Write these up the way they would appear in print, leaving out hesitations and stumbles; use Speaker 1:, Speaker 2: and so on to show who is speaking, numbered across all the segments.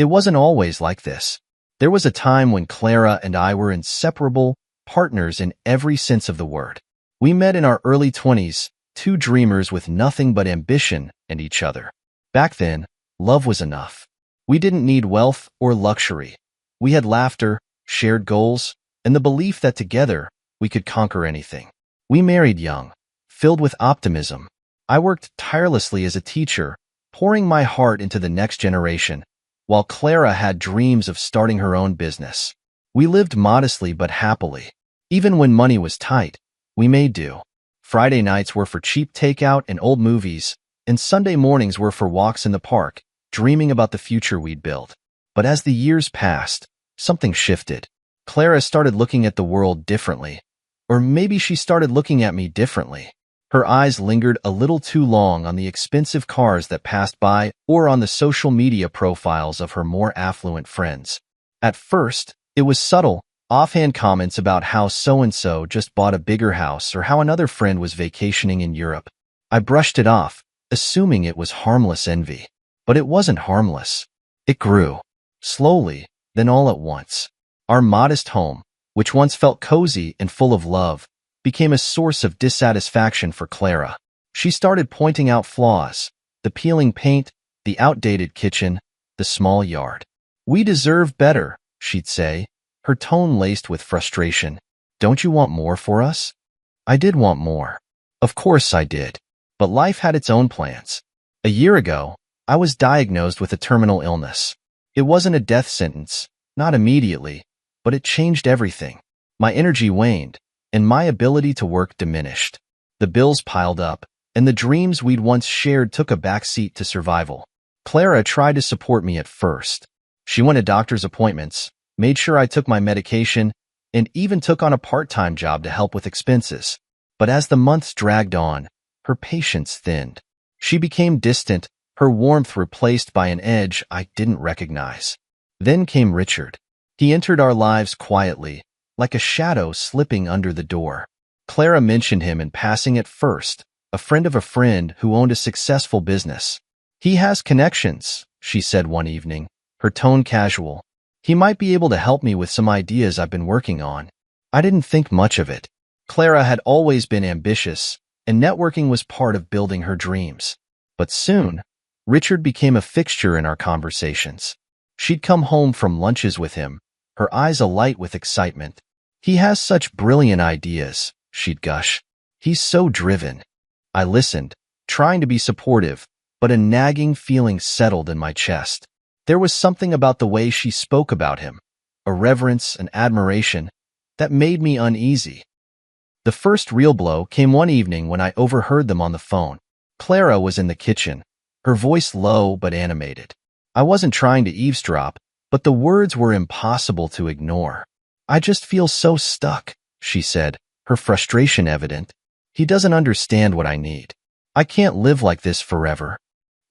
Speaker 1: It wasn't always like this. There was a time when Clara and I were inseparable partners in every sense of the word. We met in our early 20s, two dreamers with nothing but ambition and each other. Back then, love was enough. We didn't need wealth or luxury. We had laughter, shared goals, and the belief that together we could conquer anything. We married young, filled with optimism. I worked tirelessly as a teacher, pouring my heart into the next generation, while Clara had dreams of starting her own business. We lived modestly but happily. Even when money was tight, we made do. Friday nights were for cheap takeout and old movies, and Sunday mornings were for walks in the park, dreaming about the future we'd build. But as the years passed, something shifted. Clara started looking at the world differently. Or maybe she started looking at me differently. Her eyes lingered a little too long on the expensive cars that passed by or on the social media profiles of her more affluent friends. At first, it was subtle, offhand comments about how so-and-so just bought a bigger house or how another friend was vacationing in Europe. I brushed it off, assuming it was harmless envy. But it wasn't harmless. It grew. Slowly, then all at once. Our modest home, which once felt cozy and full of love, became a source of dissatisfaction for Clara. She started pointing out flaws, the peeling paint, the outdated kitchen, the small yard. "We deserve better," she'd say, her tone laced with frustration. "Don't you want more for us?" I did want more. Of course I did. But life had its own plans. A year ago, I was diagnosed with a terminal illness. It wasn't a death sentence, not immediately, but it changed everything. My energy waned, and my ability to work diminished. The bills piled up, and the dreams we'd once shared took a backseat to survival. Clara tried to support me at first. She went to doctor's appointments, made sure I took my medication, and even took on a part-time job to help with expenses. But as the months dragged on, her patience thinned. She became distant, her warmth replaced by an edge I didn't recognize. Then came Richard. He entered our lives quietly, like a shadow slipping under the door. Clara mentioned him in passing at first, a friend of a friend who owned a successful business. "He has connections," she said one evening, her tone casual. "He might be able to help me with some ideas I've been working on." I didn't think much of it. Clara had always been ambitious, and networking was part of building her dreams. But soon, Richard became a fixture in our conversations. She'd come home from lunches with him, her eyes alight with excitement. "He has such brilliant ideas," she'd gush. "He's so driven." I listened, trying to be supportive, but a nagging feeling settled in my chest. There was something about the way she spoke about him, a reverence and admiration, that made me uneasy. The first real blow came one evening when I overheard them on the phone. Clara was in the kitchen, her voice low but animated. I wasn't trying to eavesdrop, but the words were impossible to ignore. "I just feel so stuck," she said, her frustration evident. "He doesn't understand what I need. I can't live like this forever."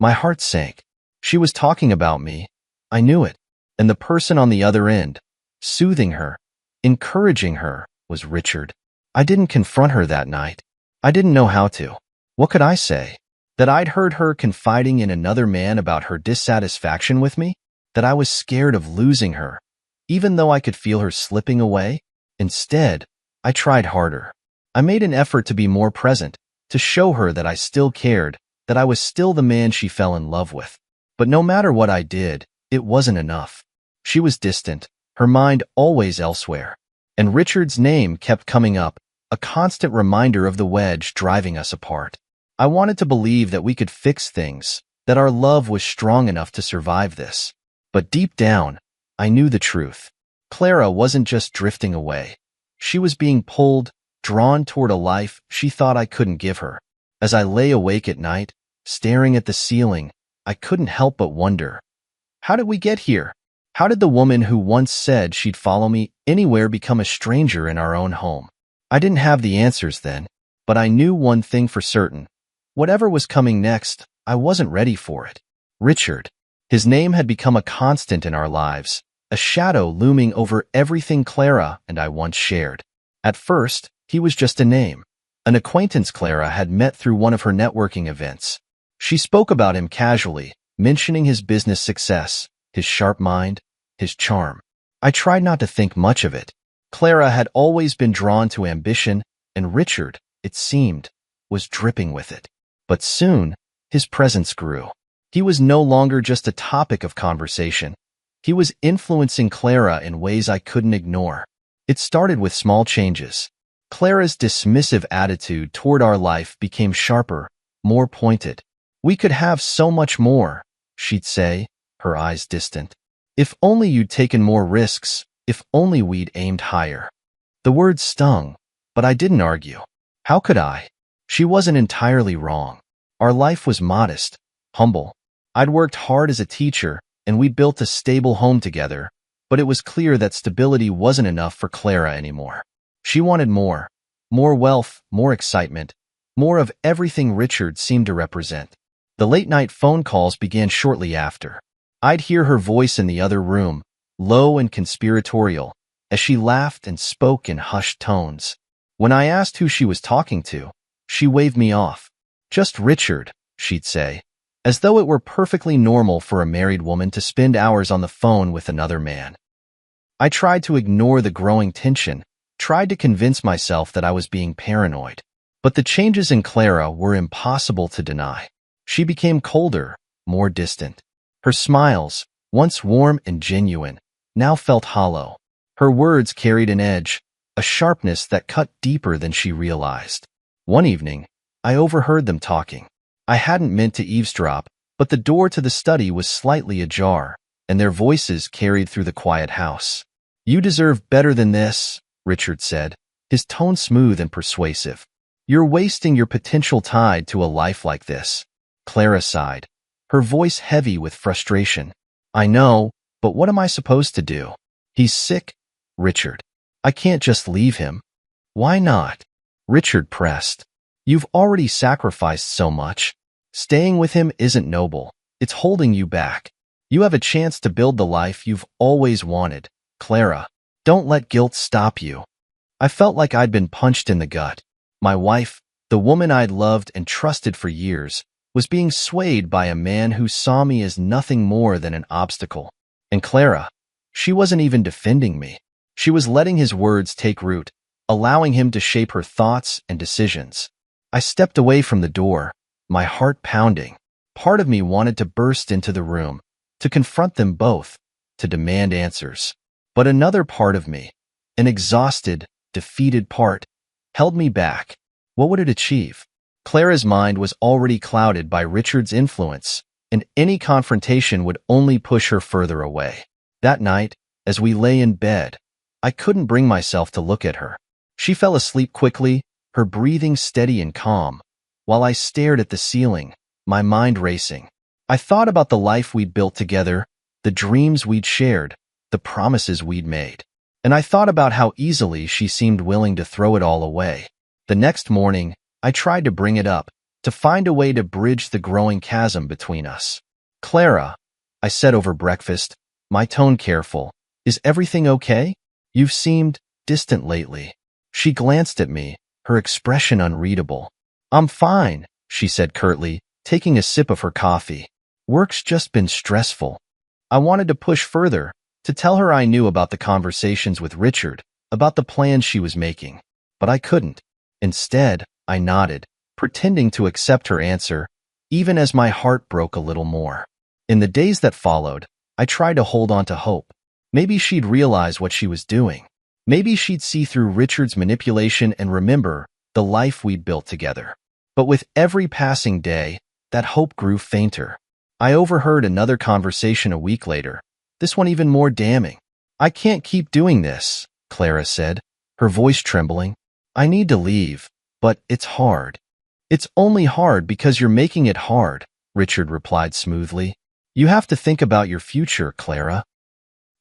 Speaker 1: My heart sank. She was talking about me. I knew it. And the person on the other end, soothing her, encouraging her, was Richard. I didn't confront her that night. I didn't know how to. What could I say? That I'd heard her confiding in another man about her dissatisfaction with me? That I was scared of losing her, even though I could feel her slipping away? Instead, I tried harder. I made an effort to be more present, to show her that I still cared, that I was still the man she fell in love with. But no matter what I did, it wasn't enough. She was distant, her mind always elsewhere. And Richard's name kept coming up, a constant reminder of the wedge driving us apart. I wanted to believe that we could fix things, that our love was strong enough to survive this. But deep down, I knew the truth. Clara wasn't just drifting away. She was being pulled, drawn toward a life she thought I couldn't give her. As I lay awake at night, staring at the ceiling, I couldn't help but wonder, how did we get here? How did the woman who once said she'd follow me anywhere become a stranger in our own home? I didn't have the answers then, but I knew one thing for certain. Whatever was coming next, I wasn't ready for it. Richard. His name had become a constant in our lives, a shadow looming over everything Clara and I once shared. At first, he was just a name, an acquaintance Clara had met through one of her networking events. She spoke about him casually, mentioning his business success, his sharp mind, his charm. I tried not to think much of it. Clara had always been drawn to ambition, and Richard, it seemed, was dripping with it. But soon, his presence grew. He was no longer just a topic of conversation. He was influencing Clara in ways I couldn't ignore. It started with small changes. Clara's dismissive attitude toward our life became sharper, more pointed. "We could have so much more," she'd say, her eyes distant. "If only you'd taken more risks, if only we'd aimed higher." The words stung, but I didn't argue. How could I? She wasn't entirely wrong. Our life was modest, humble. I'd worked hard as a teacher, and we'd built a stable home together, but it was clear that stability wasn't enough for Clara anymore. She wanted more. More wealth, more excitement, more of everything Richard seemed to represent. The late-night phone calls began shortly after. I'd hear her voice in the other room, low and conspiratorial, as she laughed and spoke in hushed tones. When I asked who she was talking to, she waved me off. "Just Richard," she'd say, as though it were perfectly normal for a married woman to spend hours on the phone with another man. I tried to ignore the growing tension, tried to convince myself that I was being paranoid. But the changes in Clara were impossible to deny. She became colder, more distant. Her smiles, once warm and genuine, now felt hollow. Her words carried an edge, a sharpness that cut deeper than she realized. One evening, I overheard them talking. I hadn't meant to eavesdrop, but the door to the study was slightly ajar, and their voices carried through the quiet house. "You deserve better than this," Richard said, his tone smooth and persuasive. "You're wasting your potential tied to a life like this." Clara sighed, her voice heavy with frustration. "I know, but what am I supposed to do? He's sick, Richard. I can't just leave him." "Why not?" Richard pressed. "You've already sacrificed so much. Staying with him isn't noble. It's holding you back. You have a chance to build the life you've always wanted. Clara, don't let guilt stop you." I felt like I'd been punched in the gut. My wife, the woman I'd loved and trusted for years, was being swayed by a man who saw me as nothing more than an obstacle. And Clara, she wasn't even defending me. She was letting his words take root, allowing him to shape her thoughts and decisions. I stepped away from the door, my heart pounding. Part of me wanted to burst into the room, to confront them both, to demand answers. But another part of me, an exhausted, defeated part, held me back. What would it achieve? Clara's mind was already clouded by Richard's influence, and any confrontation would only push her further away. That night, as we lay in bed, I couldn't bring myself to look at her. She fell asleep quickly, her breathing steady and calm, while I stared at the ceiling, my mind racing. I thought about the life we'd built together, the dreams we'd shared, the promises we'd made. And I thought about how easily she seemed willing to throw it all away. The next morning, I tried to bring it up, to find a way to bridge the growing chasm between us. "Clara," I said over breakfast, my tone careful, "is everything okay? You've seemed distant lately." She glanced at me, her expression unreadable. "I'm fine," she said curtly, taking a sip of her coffee. "Work's just been stressful." I wanted to push further, to tell her I knew about the conversations with Richard, about the plans she was making. But I couldn't. Instead, I nodded, pretending to accept her answer, even as my heart broke a little more. In the days that followed, I tried to hold on to hope. Maybe she'd realize what she was doing. Maybe she'd see through Richard's manipulation and remember the life we'd built together. But with every passing day, that hope grew fainter. I overheard another conversation a week later, this one even more damning. "I can't keep doing this," Clara said, her voice trembling. "I need to leave, but it's hard." "It's only hard because you're making it hard," Richard replied smoothly. "You have to think about your future, Clara.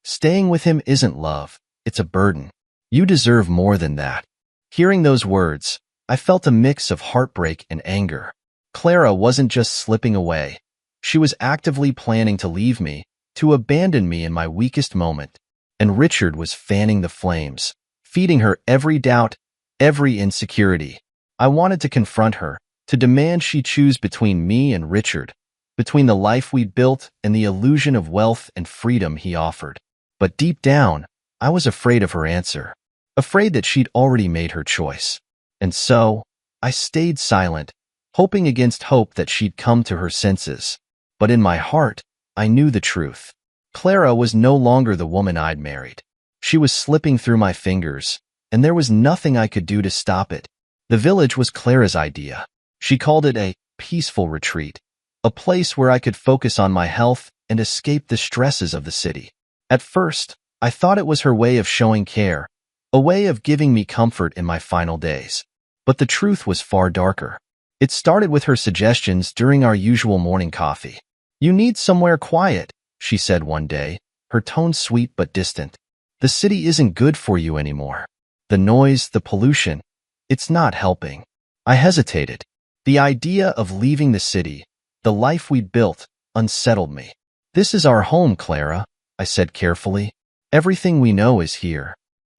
Speaker 1: Staying with him isn't love, it's a burden. You deserve more than that." Hearing those words, I felt a mix of heartbreak and anger. Clara wasn't just slipping away. She was actively planning to leave me, to abandon me in my weakest moment. And Richard was fanning the flames, feeding her every doubt, every insecurity. I wanted to confront her, to demand she choose between me and Richard, between the life we'd built and the illusion of wealth and freedom he offered. But deep down, I was afraid of her answer, afraid that she'd already made her choice. And so, I stayed silent, hoping against hope that she'd come to her senses. But in my heart, I knew the truth. Clara was no longer the woman I'd married. She was slipping through my fingers, and there was nothing I could do to stop it. The village was Clara's idea. She called it a peaceful retreat, a place where I could focus on my health and escape the stresses of the city. At first, I thought it was her way of showing care, a way of giving me comfort in my final days. But the truth was far darker. It started with her suggestions during our usual morning coffee. "You need somewhere quiet," she said one day, her tone sweet but distant. "The city isn't good for you anymore. The noise, the pollution, it's not helping." I hesitated. The idea of leaving the city, the life we'd built, unsettled me. "This is our home, Clara," I said carefully. "Everything we know is here."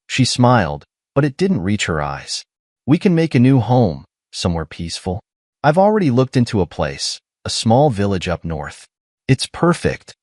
Speaker 1: She smiled, but it didn't reach her eyes. "We can make a new home, somewhere peaceful. I've already looked into a place, a small village up north. It's perfect."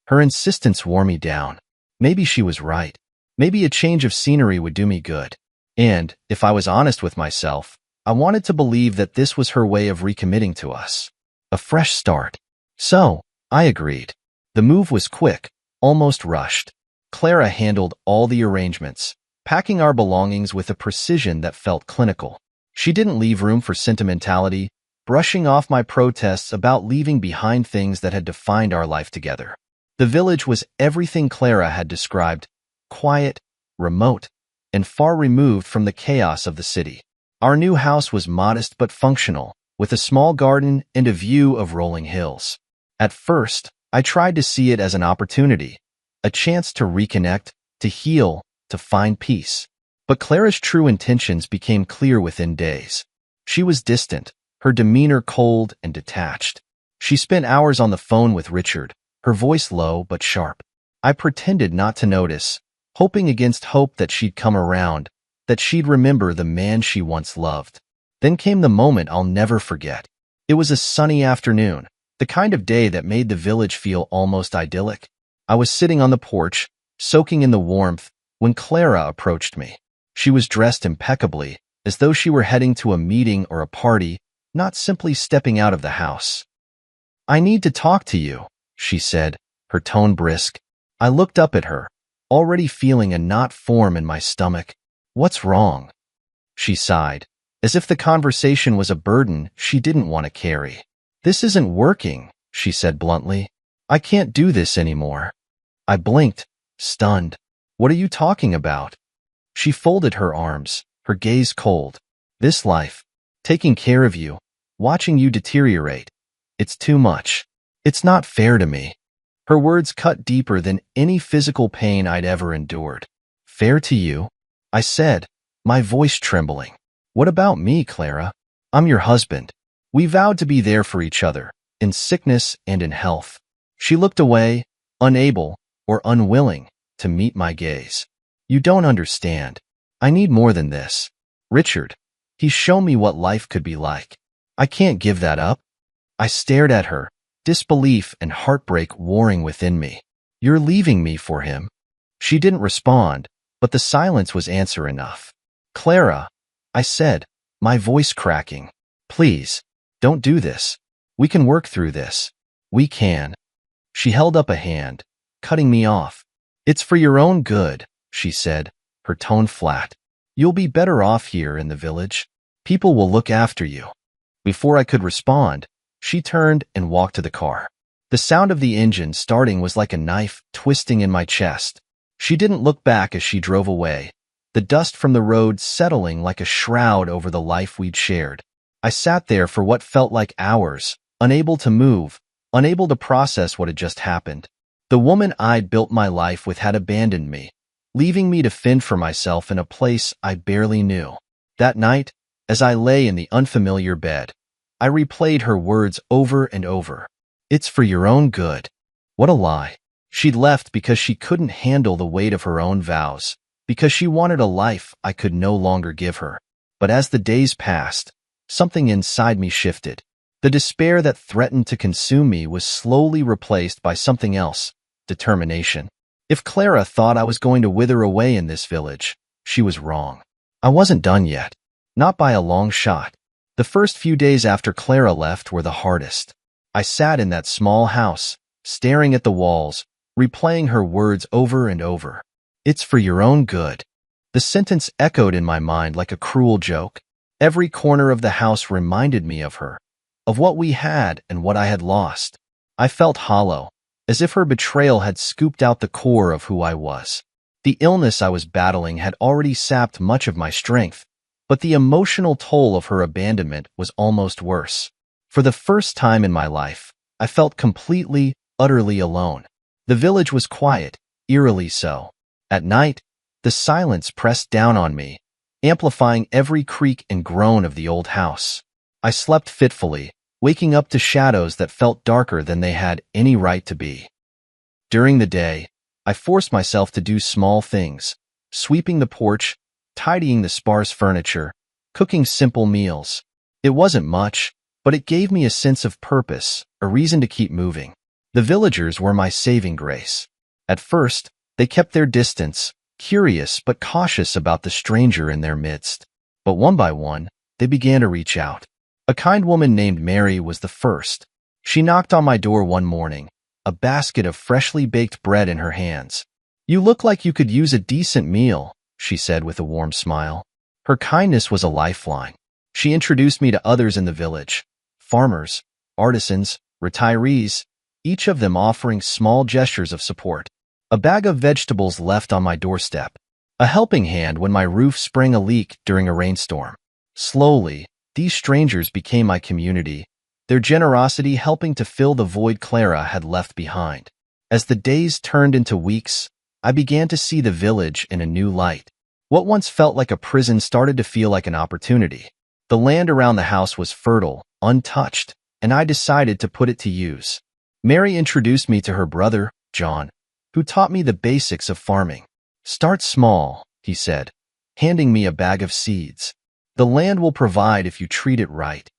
Speaker 1: Her insistence wore me down. Maybe she was right. Maybe a change of scenery would do me good. And, if I was honest with myself, I wanted to believe that this was her way of recommitting to us. A fresh start. So, I agreed. The move was quick, almost rushed. Clara handled all the arrangements, packing our belongings with a precision that felt clinical. She didn't leave room for sentimentality, brushing off my protests about leaving behind things that had defined our life together. The village was everything Clara had described: quiet, remote, and far removed from the chaos of the city. Our new house was modest but functional, with a small garden and a view of rolling hills. At first, I tried to see it as an opportunity, a chance to reconnect, to heal, to find peace. But Clara's true intentions became clear within days. She was distant, her demeanor cold and detached. She spent hours on the phone with Richard, her voice low but sharp. I pretended not to notice, hoping against hope that she'd come around, that she'd remember the man she once loved. Then came the moment I'll never forget. It was a sunny afternoon, the kind of day that made the village feel almost idyllic. I was sitting on the porch, soaking in the warmth, when Clara approached me. She was dressed impeccably, as though she were heading to a meeting or a party, not simply stepping out of the house. "I need to talk to you," she said, her tone brisk. I looked up at her, already feeling a knot form in my stomach. "What's wrong?" She sighed, as if the conversation was a burden she didn't want to carry. "This isn't working," she said bluntly. "I can't do this anymore." I blinked, stunned. "What are you talking about?" She folded her arms, her gaze cold. "This life, taking care of you, watching you deteriorate, it's too much. It's not fair to me." Her words cut deeper than any physical pain I'd ever endured. "Fair to you?" I said, my voice trembling. "What about me, Clara? I'm your husband. We vowed to be there for each other, in sickness and in health." She looked away, unable, or unwilling, to meet my gaze. "You don't understand. I need more than this. Richard, he's shown me what life could be like. I can't give that up." I stared at her, disbelief and heartbreak warring within me. "You're leaving me for him?" She didn't respond, but the silence was answer enough. "Clara," I said, my voice cracking, "please, don't do this. We can work through this. We can." She held up a hand, cutting me off. "It's for your own good," she said, her tone flat. "You'll be better off here in the village. People will look after you." Before I could respond, she turned and walked to the car. The sound of the engine starting was like a knife twisting in my chest. She didn't look back as she drove away, the dust from the road settling like a shroud over the life we'd shared. I sat there for what felt like hours, unable to move, unable to process what had just happened. The woman I'd built my life with had abandoned me, leaving me to fend for myself in a place I barely knew. That night, as I lay in the unfamiliar bed, I replayed her words over and over. "It's for your own good." What a lie. She'd left because she couldn't handle the weight of her own vows, because she wanted a life I could no longer give her. But as the days passed, something inside me shifted. The despair that threatened to consume me was slowly replaced by something else: determination. If Clara thought I was going to wither away in this village, she was wrong. I wasn't done yet. Not by a long shot. The first few days after Clara left were the hardest. I sat in that small house, staring at the walls, replaying her words over and over. "It's for your own good." The sentence echoed in my mind like a cruel joke. Every corner of the house reminded me of her, of what we had and what I had lost. I felt hollow, as if her betrayal had scooped out the core of who I was. The illness I was battling had already sapped much of my strength, but the emotional toll of her abandonment was almost worse. For the first time in my life, I felt completely, utterly alone. The village was quiet, eerily so. At night, the silence pressed down on me, amplifying every creak and groan of the old house. I slept fitfully, waking up to shadows that felt darker than they had any right to be. During the day, I forced myself to do small things: sweeping the porch, tidying the sparse furniture, cooking simple meals. It wasn't much, but it gave me a sense of purpose, a reason to keep moving. The villagers were my saving grace. At first, they kept their distance, curious but cautious about the stranger in their midst. But one by one, they began to reach out. A kind woman named Mary was the first. She knocked on my door one morning, a basket of freshly baked bread in her hands. "You look like you could use a decent meal," she said with a warm smile. Her kindness was a lifeline. She introduced me to others in the village: farmers, artisans, retirees, each of them offering small gestures of support. A bag of vegetables left on my doorstep. A helping hand when my roof sprang a leak during a rainstorm. Slowly, these strangers became my community, their generosity helping to fill the void Clara had left behind. As the days turned into weeks, I began to see the village in a new light. What once felt like a prison started to feel like an opportunity. The land around the house was fertile, untouched, and I decided to put it to use. Mary introduced me to her brother, John, who taught me the basics of farming. "Start small," he said, handing me a bag of seeds. "The land will provide if you treat it right."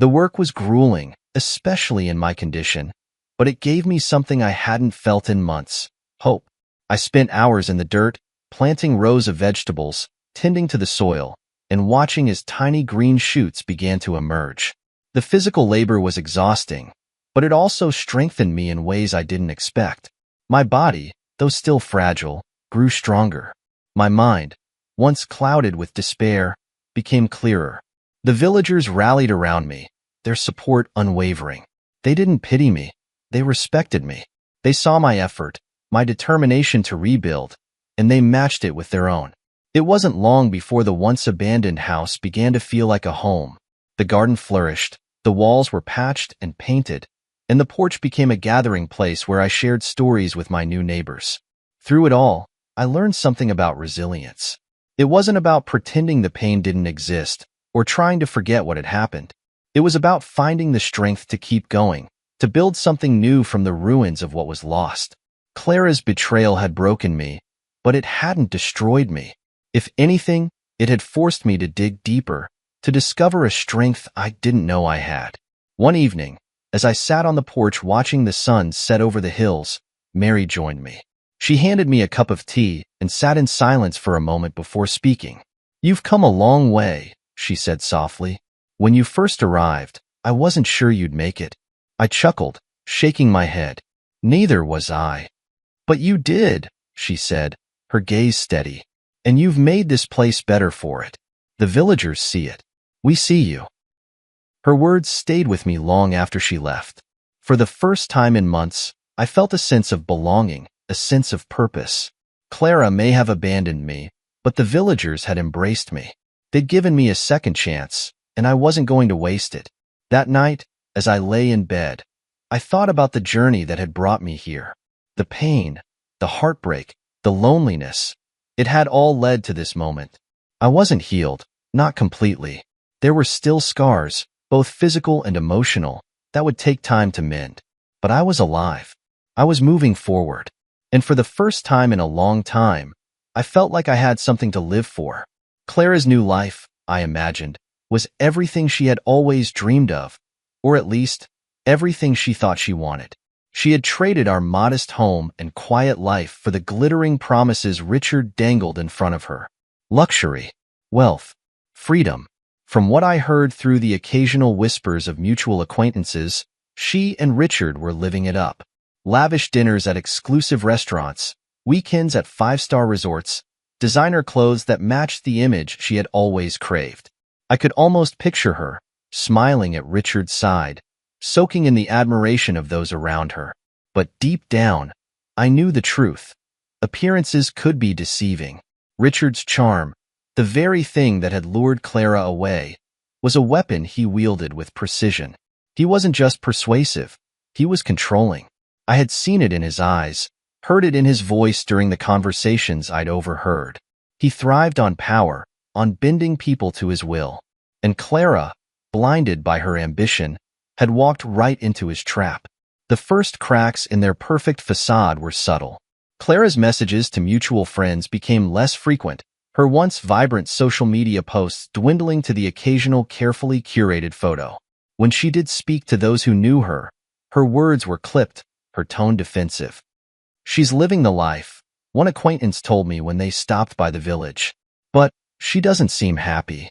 Speaker 1: The work was grueling, especially in my condition, but it gave me something I hadn't felt in months: hope. I spent hours in the dirt, planting rows of vegetables, tending to the soil, and watching as tiny green shoots began to emerge. The physical labor was exhausting, but it also strengthened me in ways I didn't expect. My body, though still fragile, grew stronger. My mind, once clouded with despair, became clearer. The villagers rallied around me, their support unwavering. They didn't pity me, they respected me. They saw my effort, my determination to rebuild, and they matched it with their own. It wasn't long before the once abandoned house began to feel like a home. The garden flourished, the walls were patched and painted, and the porch became a gathering place where I shared stories with my new neighbors. Through it all, I learned something about resilience. It wasn't about pretending the pain didn't exist or trying to forget what had happened. It was about finding the strength to keep going, to build something new from the ruins of what was lost. Clara's betrayal had broken me, but it hadn't destroyed me. If anything, it had forced me to dig deeper, to discover a strength I didn't know I had. One evening, as I sat on the porch watching the sun set over the hills, Mary joined me. She handed me a cup of tea and sat in silence for a moment before speaking. "You've come a long way," she said softly. "When you first arrived, I wasn't sure you'd make it." I chuckled, shaking my head. "Neither was I." "But you did," she said, her gaze steady. "And you've made this place better for it. The villagers see it. We see you." Her words stayed with me long after she left. For the first time in months, I felt a sense of belonging, a sense of purpose. Clara may have abandoned me, but the villagers had embraced me. They'd given me a second chance, and I wasn't going to waste it. That night, as I lay in bed, I thought about the journey that had brought me here. The pain, the heartbreak, the loneliness. It had all led to this moment. I wasn't healed, not completely. There were still scars, both physical and emotional, that would take time to mend. But I was alive. I was moving forward. And for the first time in a long time, I felt like I had something to live for. Clara's new life, I imagined, was everything she had always dreamed of, or at least, everything she thought she wanted. She had traded our modest home and quiet life for the glittering promises Richard dangled in front of her. Luxury, wealth, freedom. From what I heard through the occasional whispers of mutual acquaintances, she and Richard were living it up. Lavish dinners at exclusive restaurants, weekends at five-star resorts, designer clothes that matched the image she had always craved. I could almost picture her, smiling at Richard's side, soaking in the admiration of those around her. But deep down, I knew the truth. Appearances could be deceiving. Richard's charm, the very thing that had lured Clara away, was a weapon he wielded with precision. He wasn't just persuasive, he was controlling. I had seen it in his eyes, heard it in his voice during the conversations I'd overheard. He thrived on power, on bending people to his will. And Clara, blinded by her ambition, had walked right into his trap. The first cracks in their perfect facade were subtle. Clara's messages to mutual friends became less frequent, her once vibrant social media posts dwindling to the occasional carefully curated photo. When she did speak to those who knew her, her words were clipped, her tone defensive. "She's living the life," one acquaintance told me when they stopped by the village. "But she doesn't seem happy."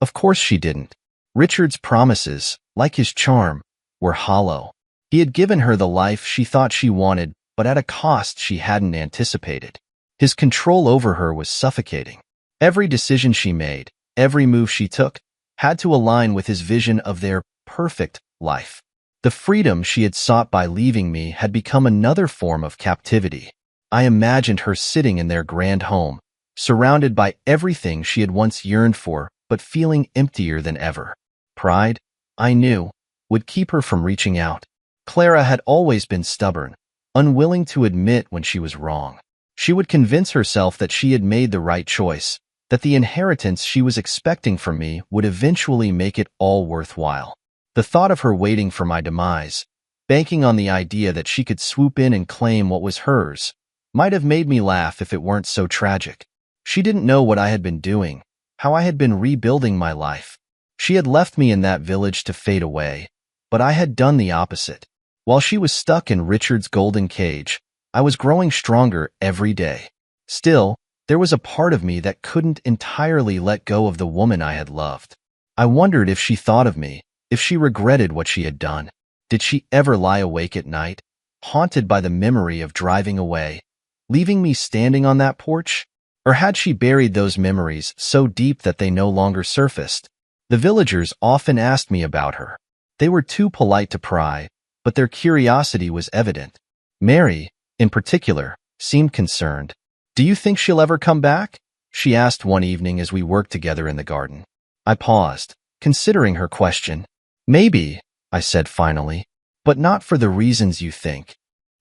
Speaker 1: Of course she didn't. Richard's promises, like his charm, were hollow. He had given her the life she thought she wanted, but at a cost she hadn't anticipated. His control over her was suffocating. Every decision she made, every move she took, had to align with his vision of their perfect life. The freedom she had sought by leaving me had become another form of captivity. I imagined her sitting in their grand home, surrounded by everything she had once yearned for, but feeling emptier than ever. Pride, I knew, would keep her from reaching out. Clara had always been stubborn, unwilling to admit when she was wrong. She would convince herself that she had made the right choice, that the inheritance she was expecting from me would eventually make it all worthwhile. The thought of her waiting for my demise, banking on the idea that she could swoop in and claim what was hers, might have made me laugh if it weren't so tragic. She didn't know what I had been doing, how I had been rebuilding my life. She had left me in that village to fade away, but I had done the opposite. While she was stuck in Richard's golden cage, I was growing stronger every day. Still, there was a part of me that couldn't entirely let go of the woman I had loved. I wondered if she thought of me, if she regretted what she had done. Did she ever lie awake at night, haunted by the memory of driving away, leaving me standing on that porch? Or had she buried those memories so deep that they no longer surfaced? The villagers often asked me about her. They were too polite to pry, but their curiosity was evident. Mary, in particular, seemed concerned. "Do you think she'll ever come back?" she asked one evening as we worked together in the garden. I paused, considering her question. "Maybe," I said finally, "but not for the reasons you think."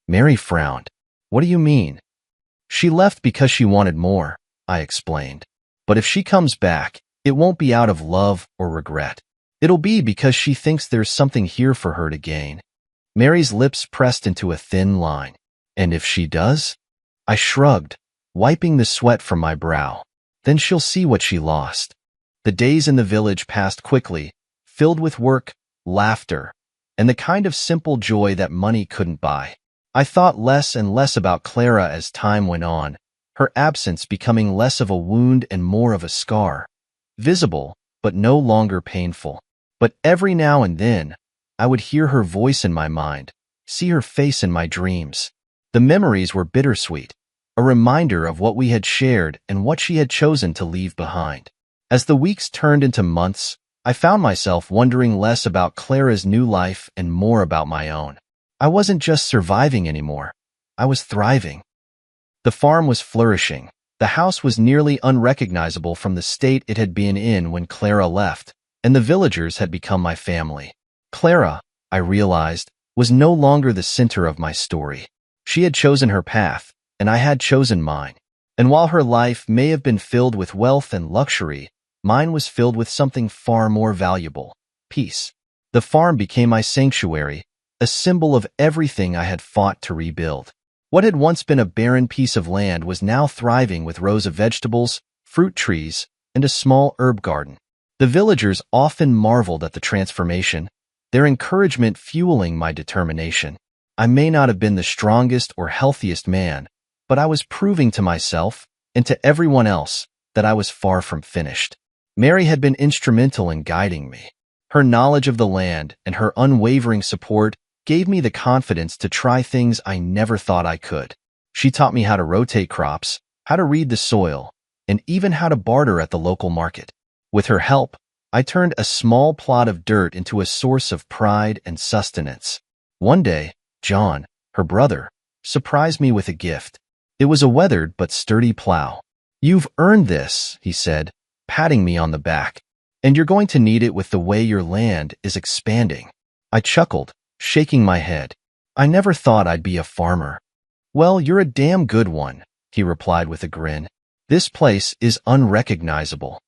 Speaker 1: Mary frowned. "What do you mean?" "She left because she wanted more," I explained. "But if she comes back, it won't be out of love or regret. It'll be because she thinks there's something here for her to gain." Mary's lips pressed into a thin line. "And if she does?" I shrugged, wiping the sweat from my brow. "Then she'll see what she lost." The days in the village passed quickly, filled with work, laughter, and the kind of simple joy that money couldn't buy. I thought less and less about Clara as time went on, her absence becoming less of a wound and more of a scar, visible but no longer painful. But every now and then, I would hear her voice in my mind, see her face in my dreams. The memories were bittersweet, a reminder of what we had shared and what she had chosen to leave behind. As the weeks turned into months, I found myself wondering less about Clara's new life and more about my own. I wasn't just surviving anymore. I was thriving. The farm was flourishing. The house was nearly unrecognizable from the state it had been in when Clara left, and the villagers had become my family. Clara, I realized, was no longer the center of my story. She had chosen her path, and I had chosen mine. And while her life may have been filled with wealth and luxury, mine was filled with something far more valuable: peace. The farm became my sanctuary, a symbol of everything I had fought to rebuild. What had once been a barren piece of land was now thriving with rows of vegetables, fruit trees, and a small herb garden. The villagers often marveled at the transformation, their encouragement fueling my determination. I may not have been the strongest or healthiest man, but I was proving to myself and to everyone else that I was far from finished. Mary had been instrumental in guiding me. Her knowledge of the land and her unwavering support gave me the confidence to try things I never thought I could. She taught me how to rotate crops, how to read the soil, and even how to barter at the local market. With her help, I turned a small plot of dirt into a source of pride and sustenance. One day, John, her brother, surprised me with a gift. It was a weathered but sturdy plow. "You've earned this," he said, patting me on the back, "and you're going to need it with the way your land is expanding." I chuckled, shaking my head. I never thought I'd be a farmer. "Well, you're a damn good one," he replied with a grin. "This place is unrecognizable."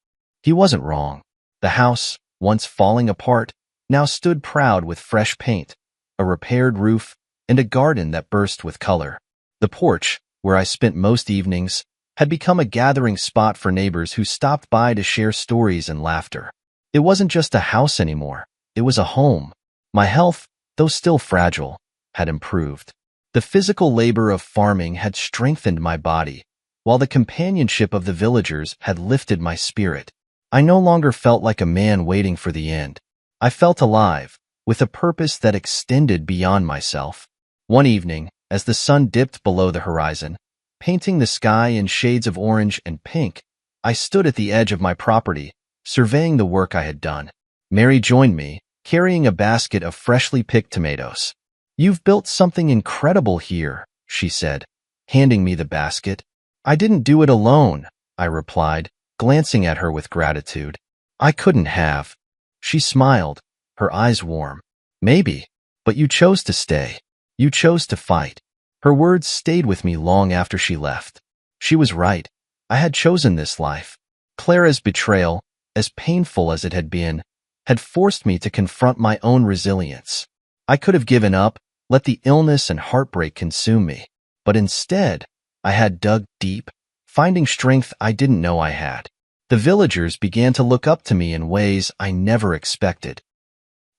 Speaker 1: He wasn't wrong. The house, once falling apart, now stood proud with fresh paint, a repaired roof, and a garden that burst with color. The porch, where I spent most evenings, had become a gathering spot for neighbors who stopped by to share stories and laughter. It wasn't just a house anymore. It was a home. My health, though still fragile, had improved. The physical labor of farming had strengthened my body, while the companionship of the villagers had lifted my spirit. I no longer felt like a man waiting for the end. I felt alive, with a purpose that extended beyond myself. One evening, as the sun dipped below the horizon, painting the sky in shades of orange and pink, I stood at the edge of my property, surveying the work I had done. Mary joined me, carrying a basket of freshly picked tomatoes. "You've built something incredible here," she said, handing me the basket. "I didn't do it alone," I replied, glancing at her with gratitude. "I couldn't have." She smiled, her eyes warm. "Maybe, but you chose to stay. You chose to fight." Her words stayed with me long after she left. She was right. I had chosen this life. Clara's betrayal, as painful as it had been, had forced me to confront my own resilience. I could have given up, let the illness and heartbreak consume me. But instead, I had dug deep, finding strength I didn't know I had. The villagers began to look up to me in ways I never expected.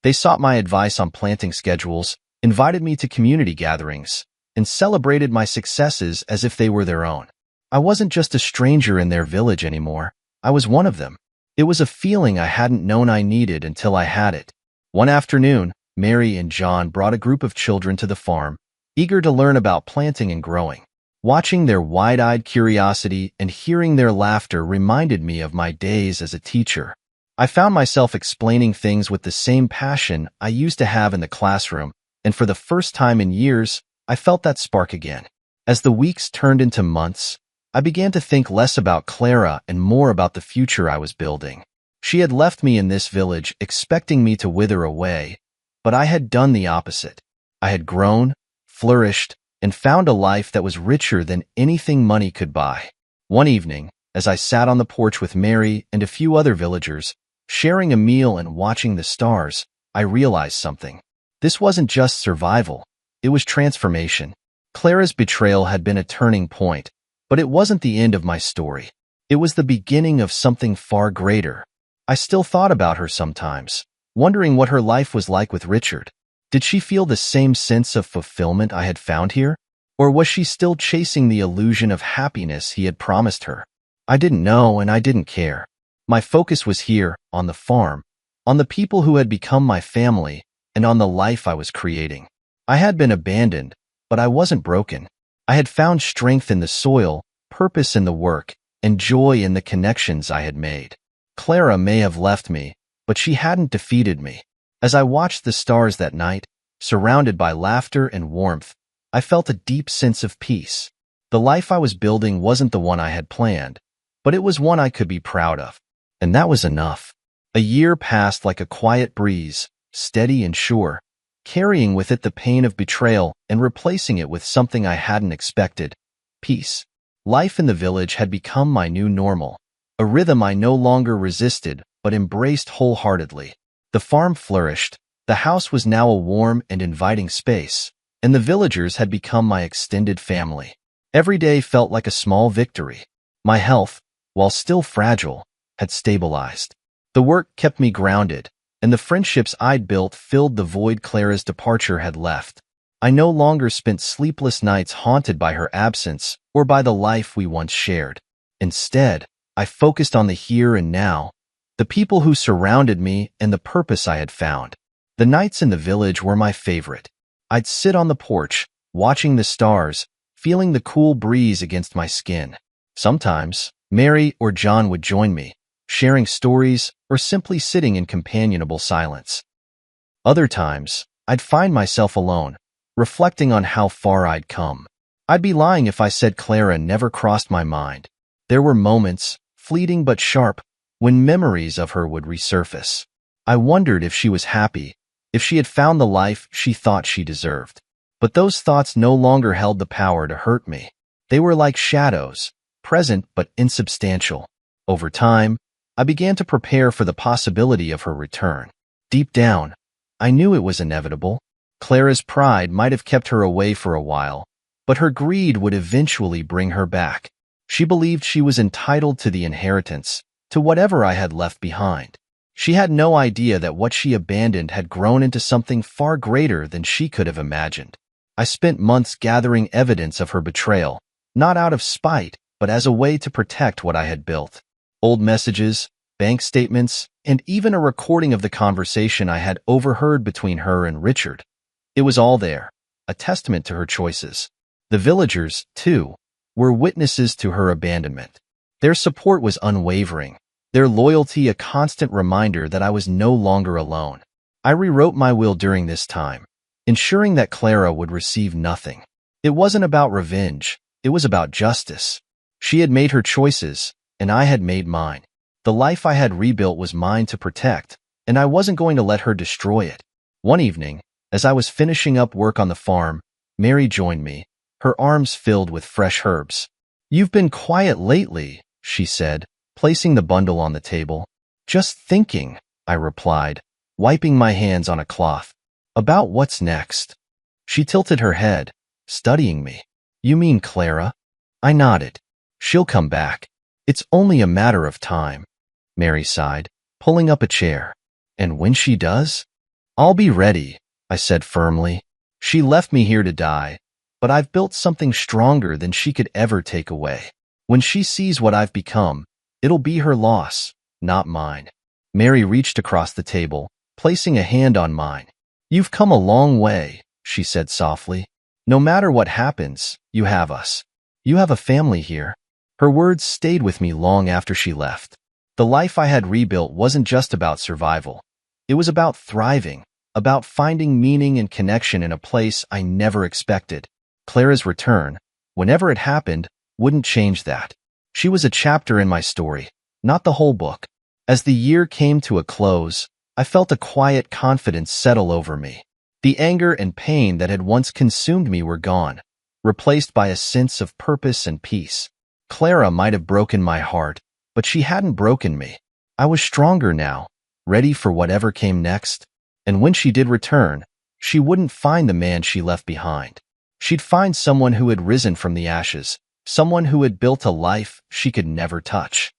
Speaker 1: They sought my advice on planting schedules, invited me to community gatherings, and celebrated my successes as if they were their own. I wasn't just a stranger in their village anymore. I was one of them. It was a feeling I hadn't known I needed until I had it. One afternoon, Mary and John brought a group of children to the farm, eager to learn about planting and growing. Watching their wide-eyed curiosity and hearing their laughter reminded me of my days as a teacher. I found myself explaining things with the same passion I used to have in the classroom, and for the first time in years, I felt that spark again. As the weeks turned into months, I began to think less about Clara and more about the future I was building. She had left me in this village expecting me to wither away, but I had done the opposite. I had grown, flourished, and found a life that was richer than anything money could buy. One evening, as I sat on the porch with Mary and a few other villagers, sharing a meal and watching the stars, I realized something. This wasn't just survival, it was transformation. Clara's betrayal had been a turning point, but it wasn't the end of my story. It was the beginning of something far greater. I still thought about her sometimes, wondering what her life was like with Richard. Did she feel the same sense of fulfillment I had found here? Or was she still chasing the illusion of happiness he had promised her? I didn't know and I didn't care. My focus was here, on the farm, on the people who had become my family, and on the life I was creating. I had been abandoned, but I wasn't broken. I had found strength in the soil, purpose in the work, and joy in the connections I had made. Clara may have left me, but she hadn't defeated me. As I watched the stars that night, surrounded by laughter and warmth, I felt a deep sense of peace. The life I was building wasn't the one I had planned, but it was one I could be proud of. And that was enough. A year passed like a quiet breeze, steady and sure, carrying with it the pain of betrayal and replacing it with something I hadn't expected: peace. Life in the village had become my new normal, a rhythm I no longer resisted but embraced wholeheartedly. The farm flourished, the house was now a warm and inviting space, and the villagers had become my extended family. Every day felt like a small victory. My health, while still fragile, had stabilized. The work kept me grounded, and the friendships I'd built filled the void Clara's departure had left. I no longer spent sleepless nights haunted by her absence or by the life we once shared. Instead, I focused on the here and now, the people who surrounded me and the purpose I had found. The nights in the village were my favorite. I'd sit on the porch, watching the stars, feeling the cool breeze against my skin. Sometimes, Mary or John would join me, sharing stories or simply sitting in companionable silence. Other times, I'd find myself alone, reflecting on how far I'd come. I'd be lying if I said Clara never crossed my mind. There were moments, fleeting but sharp, when memories of her would resurface. I wondered if she was happy, if she had found the life she thought she deserved. But those thoughts no longer held the power to hurt me. They were like shadows, present but insubstantial. Over time, I began to prepare for the possibility of her return. Deep down, I knew it was inevitable. Clara's pride might have kept her away for a while, but her greed would eventually bring her back. She believed she was entitled to the inheritance, to whatever I had left behind. She had no idea that what she abandoned had grown into something far greater than she could have imagined. I spent months gathering evidence of her betrayal, not out of spite, but as a way to protect what I had built. Old messages, bank statements, and even a recording of the conversation I had overheard between her and Richard. It was all there, a testament to her choices. The villagers, too, were witnesses to her abandonment. Their support was unwavering, their loyalty a constant reminder that I was no longer alone. I rewrote my will during this time, ensuring that Clara would receive nothing. It wasn't about revenge, it was about justice. She had made her choices, and I had made mine. The life I had rebuilt was mine to protect, and I wasn't going to let her destroy it. One evening, as I was finishing up work on the farm, Mary joined me, her arms filled with fresh herbs. "You've been quiet lately," she said, placing the bundle on the table. "Just thinking," I replied, wiping my hands on a cloth. "About what's next?" She tilted her head, studying me. "You mean Clara?" I nodded. "She'll come back. It's only a matter of time," Mary sighed, pulling up a chair. "And when she does, I'll be ready," I said firmly. "She left me here to die, but I've built something stronger than she could ever take away. When she sees what I've become, it'll be her loss, not mine." Mary reached across the table, placing a hand on mine. "You've come a long way," she said softly. "No matter what happens, you have us. You have a family here." Her words stayed with me long after she left. The life I had rebuilt wasn't just about survival. It was about thriving, about finding meaning and connection in a place I never expected. Clara's return, whenever it happened, wouldn't change that. She was a chapter in my story, not the whole book. As the year came to a close, I felt a quiet confidence settle over me. The anger and pain that had once consumed me were gone, replaced by a sense of purpose and peace. Clara might have broken my heart, but she hadn't broken me. I was stronger now, ready for whatever came next. And when she did return, she wouldn't find the man she left behind. She'd find someone who had risen from the ashes, someone who had built a life she could never touch.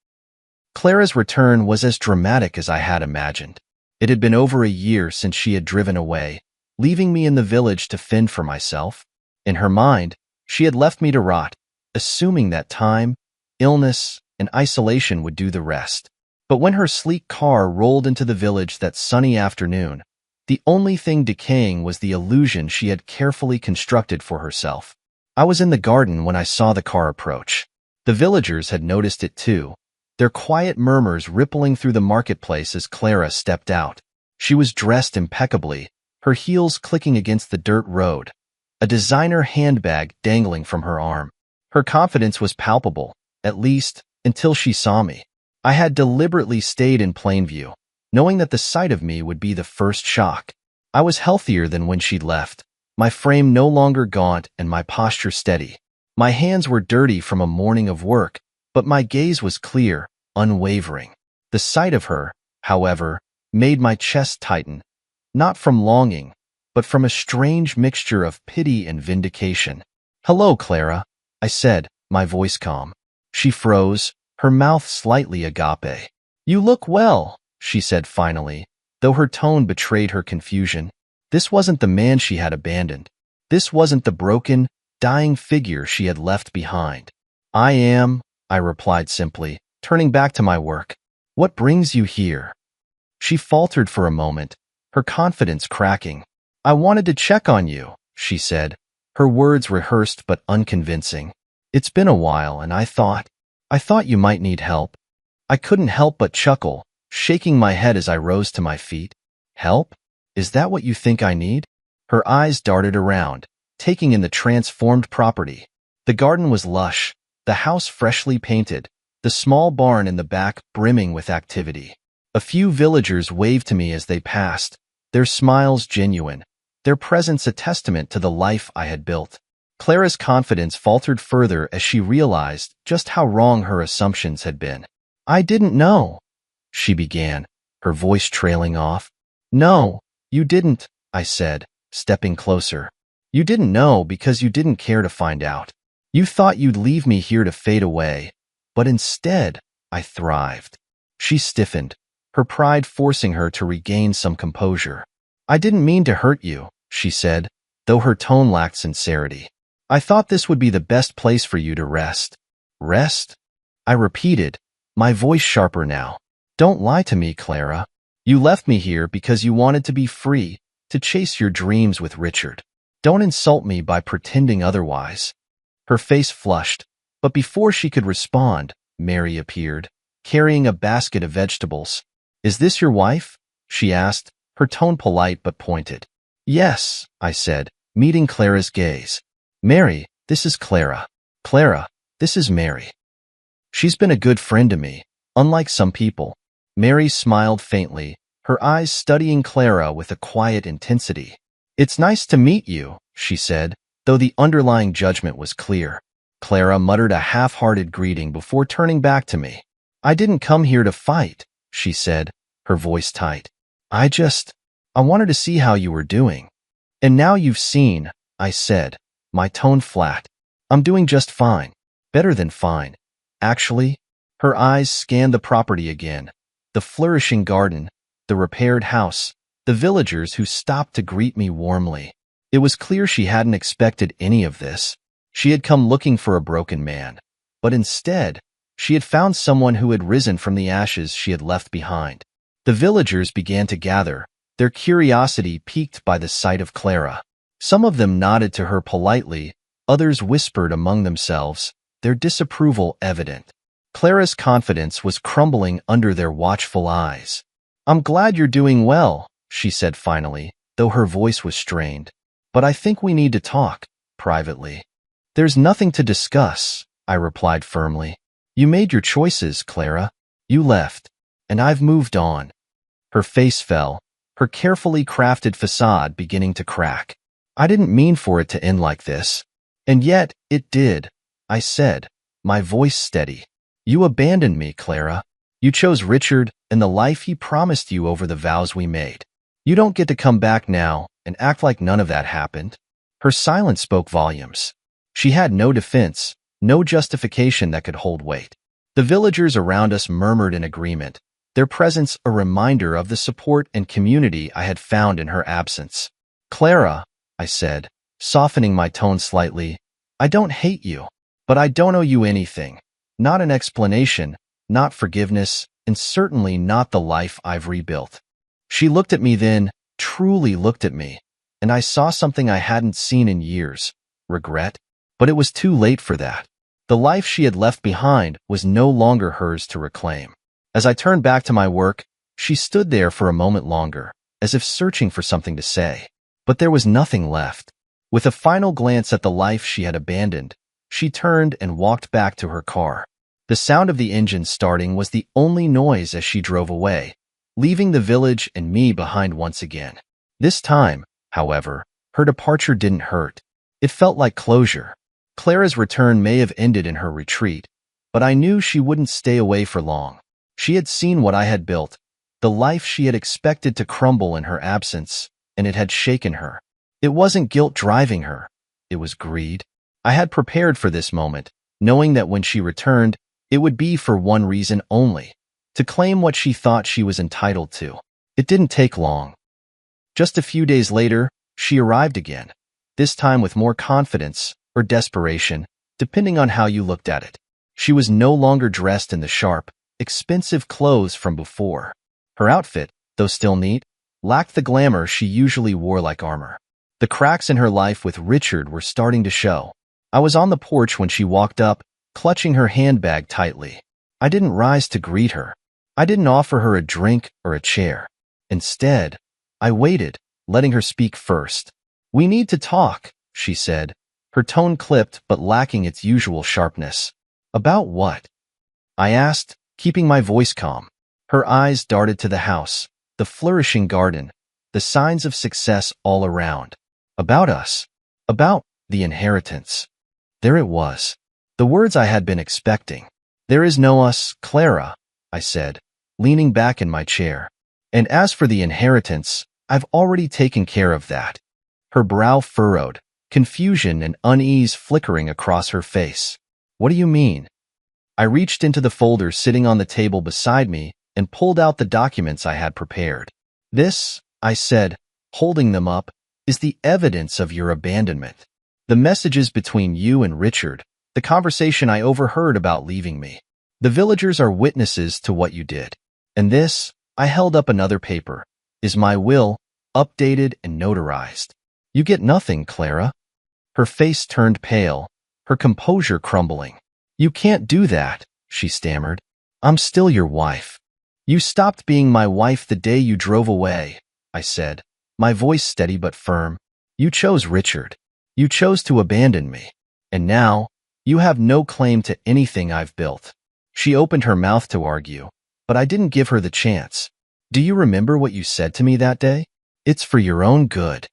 Speaker 1: Clara's return was as dramatic as I had imagined. It had been over a year since she had driven away, leaving me in the village to fend for myself. In her mind, she had left me to rot, assuming that time, illness, and isolation would do the rest. But when her sleek car rolled into the village that sunny afternoon, the only thing decaying was the illusion she had carefully constructed for herself. I was in the garden when I saw the car approach. The villagers had noticed it too, their quiet murmurs rippling through the marketplace as Clara stepped out. She was dressed impeccably, her heels clicking against the dirt road, a designer handbag dangling from her arm. Her confidence was palpable, at least, until she saw me. I had deliberately stayed in plain view, knowing that the sight of me would be the first shock. I was healthier than when she'd left, my frame no longer gaunt and my posture steady. My hands were dirty from a morning of work, but my gaze was clear, unwavering. The sight of her, however, made my chest tighten, not from longing, but from a strange mixture of pity and vindication. "Hello, Clara," I said, my voice calm. She froze, her mouth slightly agape. "You look well," she said finally, though her tone betrayed her confusion. This wasn't the man she had abandoned. This wasn't the broken, dying figure she had left behind. I replied simply, turning back to my work. What brings you here? She faltered for a moment, her confidence cracking. I wanted to check on you, she said, her words rehearsed but unconvincing. It's been a while, and I thought you might need help. I couldn't help but chuckle, shaking my head as I rose to my feet. Help? Is that what you think I need? Her eyes darted around, taking in the transformed property. The garden was lush, the house freshly painted, the small barn in the back brimming with activity. A few villagers waved to me as they passed, their smiles genuine, their presence a testament to the life I had built. Clara's confidence faltered further as she realized just how wrong her assumptions had been. I didn't know, she began, her voice trailing off. No, you didn't, I said, stepping closer. You didn't know because you didn't care to find out. You thought you'd leave me here to fade away, but instead, I thrived. She stiffened, her pride forcing her to regain some composure. I didn't mean to hurt you, she said, though her tone lacked sincerity. I thought this would be the best place for you to rest. Rest? I repeated, my voice sharper now. Don't lie to me, Clara. You left me here because you wanted to be free, to chase your dreams with Richard. Don't insult me by pretending otherwise. Her face flushed, but before she could respond, Mary appeared, carrying a basket of vegetables. Is this your wife? She asked, her tone polite but pointed. Yes, I said, meeting Clara's gaze. Mary, this is Clara. Clara, this is Mary. She's been a good friend to me, unlike some people. Mary smiled faintly, her eyes studying Clara with a quiet intensity. It's nice to meet you, she said, though the underlying judgment was clear. Clara muttered a half-hearted greeting before turning back to me. I didn't come here to fight, she said, her voice tight. I wanted to see how you were doing. And now you've seen, I said, my tone flat. I'm doing just fine. Better than fine. Actually, her eyes scanned the property again. The flourishing garden, the repaired house, the villagers who stopped to greet me warmly. It was clear she hadn't expected any of this. She had come looking for a broken man. But instead, she had found someone who had risen from the ashes she had left behind. The villagers began to gather, their curiosity piqued by the sight of Clara. Some of them nodded to her politely, others whispered among themselves, their disapproval evident. Clara's confidence was crumbling under their watchful eyes. I'm glad you're doing well, she said finally, though her voice was strained. But I think we need to talk, privately. There's nothing to discuss, I replied firmly. You made your choices, Clara. You left, and I've moved on. Her face fell, her carefully crafted facade beginning to crack. I didn't mean for it to end like this. And yet, it did, I said, my voice steady. You abandoned me, Clara. You chose Richard and the life he promised you over the vows we made. You don't get to come back now and act like none of that happened. Her silence spoke volumes. She had no defense, no justification that could hold weight. The villagers around us murmured in agreement, their presence a reminder of the support and community I had found in her absence. Clara, I said, softening my tone slightly, I don't hate you, but I don't owe you anything. Not an explanation, not forgiveness, and certainly not the life I've rebuilt. She looked at me then, truly looked at me, and I saw something I hadn't seen in years, regret. But it was too late for that. The life she had left behind was no longer hers to reclaim. As I turned back to my work, she stood there for a moment longer, as if searching for something to say. But there was nothing left. With a final glance at the life she had abandoned, she turned and walked back to her car. The sound of the engine starting was the only noise as she drove away, leaving the village and me behind once again. This time, however, her departure didn't hurt. It felt like closure. Clara's return may have ended in her retreat, but I knew she wouldn't stay away for long. She had seen what I had built, the life she had expected to crumble in her absence, and it had shaken her. It wasn't guilt driving her. It was greed. I had prepared for this moment, knowing that when she returned, it would be for one reason only, to claim what she thought she was entitled to. It didn't take long. Just a few days later, she arrived again, this time with more confidence or desperation, depending on how you looked at it. She was no longer dressed in the sharp, expensive clothes from before. Her outfit, though still neat, lacked the glamour she usually wore like armor. The cracks in her life with Richard were starting to show. I was on the porch when she walked up, clutching her handbag tightly. I didn't rise to greet her. I didn't offer her a drink or a chair. Instead, I waited, letting her speak first. "We need to talk," she said, her tone clipped but lacking its usual sharpness. "About what?" I asked, keeping my voice calm. Her eyes darted to the house, the flourishing garden, the signs of success all around. About us. About the inheritance. There it was. The words I had been expecting. "There is no us, Clara," I said, leaning back in my chair. "And as for the inheritance, I've already taken care of that." Her brow furrowed, confusion and unease flickering across her face. "What do you mean?" I reached into the folder sitting on the table beside me and pulled out the documents I had prepared. "This," I said, holding them up, "is the evidence of your abandonment. The messages between you and Richard, the conversation I overheard about leaving me. The villagers are witnesses to what you did. And this," I held up another paper, "is my will, updated and notarized. You get nothing, Clara." Her face turned pale, her composure crumbling. "You can't do that," she stammered. "I'm still your wife." "You stopped being my wife the day you drove away," I said, my voice steady but firm. "You chose Richard. You chose to abandon me. And now, you have no claim to anything I've built." She opened her mouth to argue, but I didn't give her the chance. "Do you remember what you said to me that day? It's for your own good.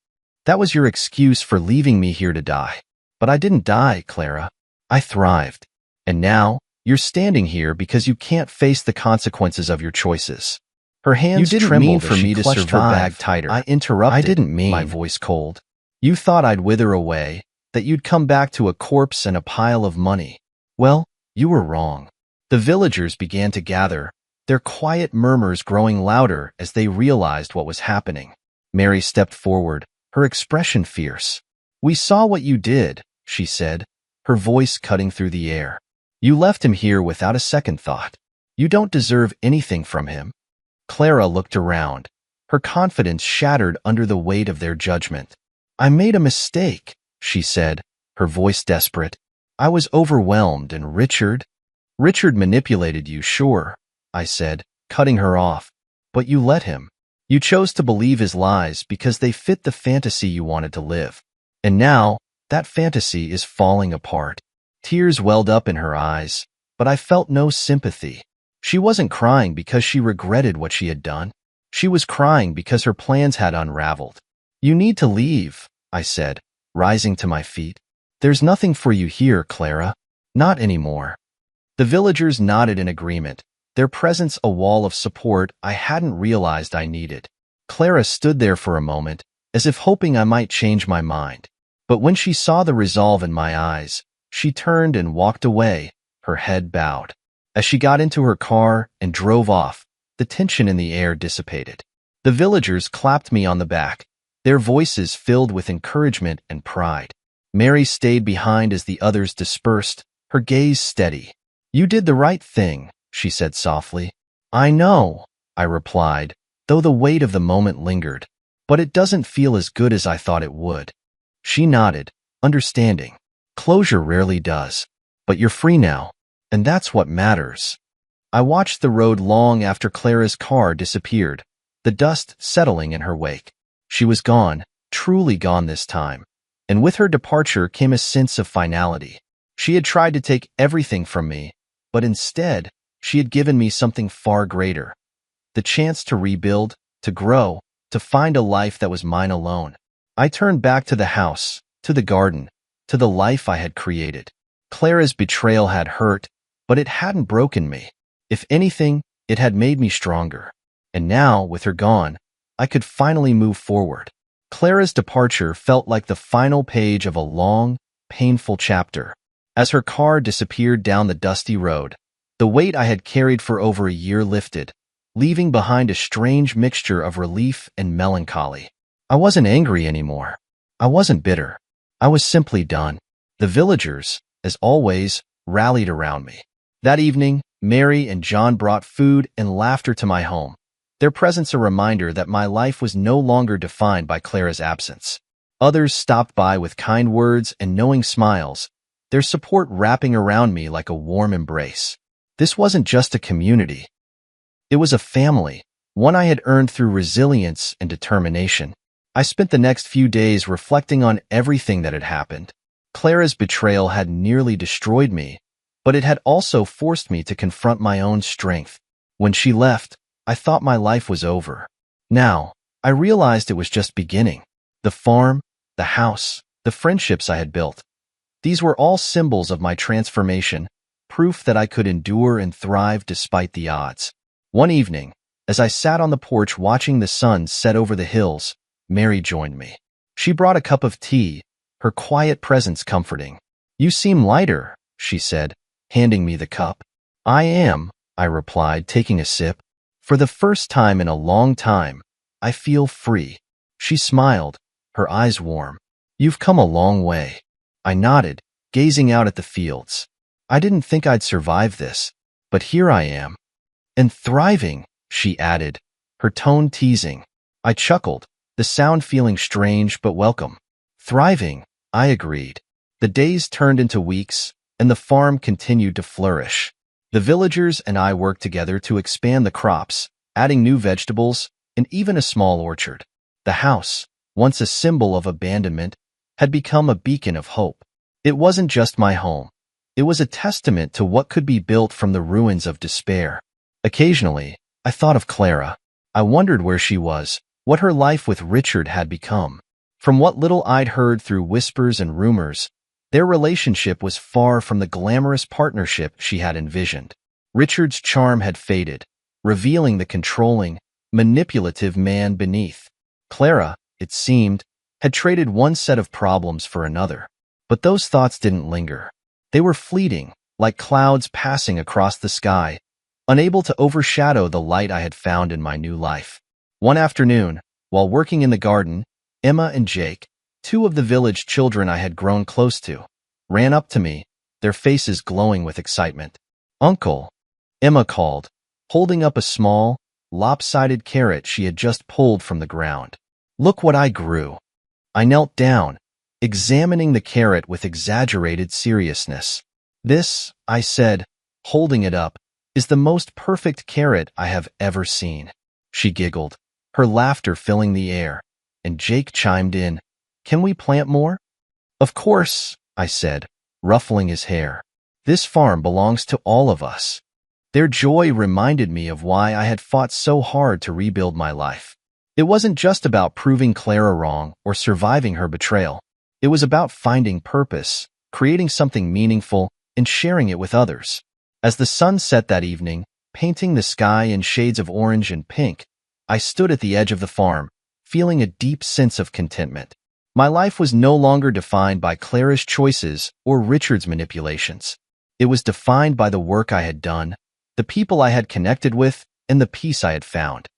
Speaker 1: That was your excuse for leaving me here to die. But I didn't die, Clara. I thrived. And now, you're standing here because you can't face the consequences of your choices." Her hands
Speaker 2: You didn't
Speaker 1: trembled
Speaker 2: mean for
Speaker 1: as she
Speaker 2: me to
Speaker 1: clutched her
Speaker 2: survive.
Speaker 1: bag tighter.
Speaker 2: I interrupted.
Speaker 1: I didn't mean,
Speaker 2: My
Speaker 1: voice cold. "You thought I'd wither away, that you'd come back to a corpse and a pile of money. Well, you were wrong." The villagers began to gather, their quiet murmurs growing louder as they realized what was happening. Mary stepped forward, her expression fierce. "We saw what you did," she said, her voice cutting through the air. "You left him here without a second thought. You don't deserve anything from him." Clara looked around, her confidence shattered under the weight of their judgment. "I made a mistake," she said, her voice desperate. "I was overwhelmed, and Richard manipulated you, sure," I said, cutting her off. "But you let him. You chose to believe his lies because they fit the fantasy you wanted to live. And now, that fantasy is falling apart." Tears welled up in her eyes, but I felt no sympathy. She wasn't crying because she regretted what she had done. She was crying because her plans had unraveled. "You need to leave," I said, rising to my feet. "There's nothing for you here, Clara. Not anymore." The villagers nodded in agreement, their presence a wall of support I hadn't realized I needed. Clara stood there for a moment, as if hoping I might change my mind. But when she saw the resolve in my eyes, she turned and walked away, her head bowed. As she got into her car and drove off, the tension in the air dissipated. The villagers clapped me on the back, their voices filled with encouragement and pride. Mary stayed behind as the others dispersed, her gaze steady. "You did the right thing," she said softly. "I know," I replied, though the weight of the moment lingered. "But it doesn't feel as good as I thought it would." She nodded, understanding. "Closure rarely does. But you're free now, and that's what matters." I watched the road long after Clara's car disappeared, the dust settling in her wake. She was gone, truly gone this time. And with her departure came a sense of finality. She had tried to take everything from me, but instead, she had given me something far greater. The chance to rebuild, to grow, to find a life that was mine alone. I turned back to the house, to the garden, to the life I had created. Clara's betrayal had hurt, but it hadn't broken me. If anything, it had made me stronger. And now, with her gone, I could finally move forward. Clara's departure felt like the final page of a long, painful chapter. As her car disappeared down the dusty road, the weight I had carried for over a year lifted, leaving behind a strange mixture of relief and melancholy. I wasn't angry anymore. I wasn't bitter. I was simply done. The villagers, as always, rallied around me. That evening, Mary and John brought food and laughter to my home, their presence a reminder that my life was no longer defined by Clara's absence. Others stopped by with kind words and knowing smiles, their support wrapping around me like a warm embrace. This wasn't just a community. It was a family, one I had earned through resilience and determination. I spent the next few days reflecting on everything that had happened. Clara's betrayal had nearly destroyed me, but it had also forced me to confront my own strength. When she left, I thought my life was over. Now, I realized it was just beginning. The farm, the house, the friendships I had built. These were all symbols of my transformation, proof that I could endure and thrive despite the odds. One evening, as I sat on the porch watching the sun set over the hills, Mary joined me. She brought a cup of tea, her quiet presence comforting. "You seem lighter," she said, handing me the cup. "I am," I replied, taking a sip. "For the first time in a long time, I feel free." She smiled, her eyes warm. "You've come a long way." I nodded, gazing out at the fields. I didn't think I'd survive this, but here I am. "And thriving," she added, her tone teasing. I chuckled, the sound feeling strange but welcome. "Thriving," I agreed. The days turned into weeks, and the farm continued to flourish. The villagers and I worked together to expand the crops, adding new vegetables, and even a small orchard. The house, once a symbol of abandonment, had become a beacon of hope. It wasn't just my home. It was a testament to what could be built from the ruins of despair. Occasionally, I thought of Clara. I wondered where she was, what her life with Richard had become. From what little I'd heard through whispers and rumors, their relationship was far from the glamorous partnership she had envisioned. Richard's charm had faded, revealing the controlling, manipulative man beneath. Clara, it seemed, had traded one set of problems for another. But those thoughts didn't linger. They were fleeting, like clouds passing across the sky, unable to overshadow the light I had found in my new life. One afternoon, while working in the garden, Emma and Jake, two of the village children I had grown close to, ran up to me, their faces glowing with excitement. "Uncle," Emma called, holding up a small, lopsided carrot she had just pulled from the ground. "Look what I grew." I knelt down, examining the carrot with exaggerated seriousness. "This," I said, holding it up, "is the most perfect carrot I have ever seen." She giggled, her laughter filling the air, and Jake chimed in, "Can we plant more?" "Of course," I said, ruffling his hair. "This farm belongs to all of us." Their joy reminded me of why I had fought so hard to rebuild my life. It wasn't just about proving Clara wrong or surviving her betrayal. It was about finding purpose, creating something meaningful, and sharing it with others. As the sun set that evening, painting the sky in shades of orange and pink, I stood at the edge of the farm, feeling a deep sense of contentment. My life was no longer defined by Clara's choices or Richard's manipulations. It was defined by the work I had done, the people I had connected with, and the peace I had found.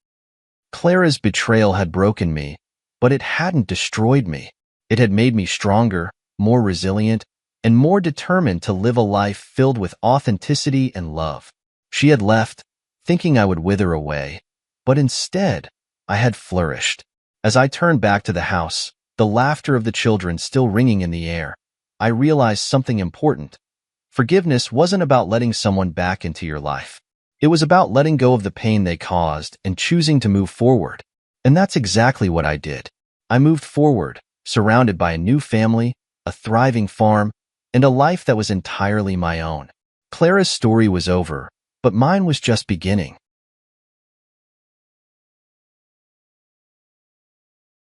Speaker 1: Clara's betrayal had broken me, but it hadn't destroyed me. It had made me stronger, more resilient, and more determined to live a life filled with authenticity and love. She had left, thinking I would wither away, but instead, I had flourished. As I turned back to the house, the laughter of the children still ringing in the air, I realized something important. Forgiveness wasn't about letting someone back into your life. It was about letting go of the pain they caused and choosing to move forward. And that's exactly what I did. I moved forward, surrounded by a new family, a thriving farm, and a life that was entirely my own. Clara's story was over, but mine was just beginning.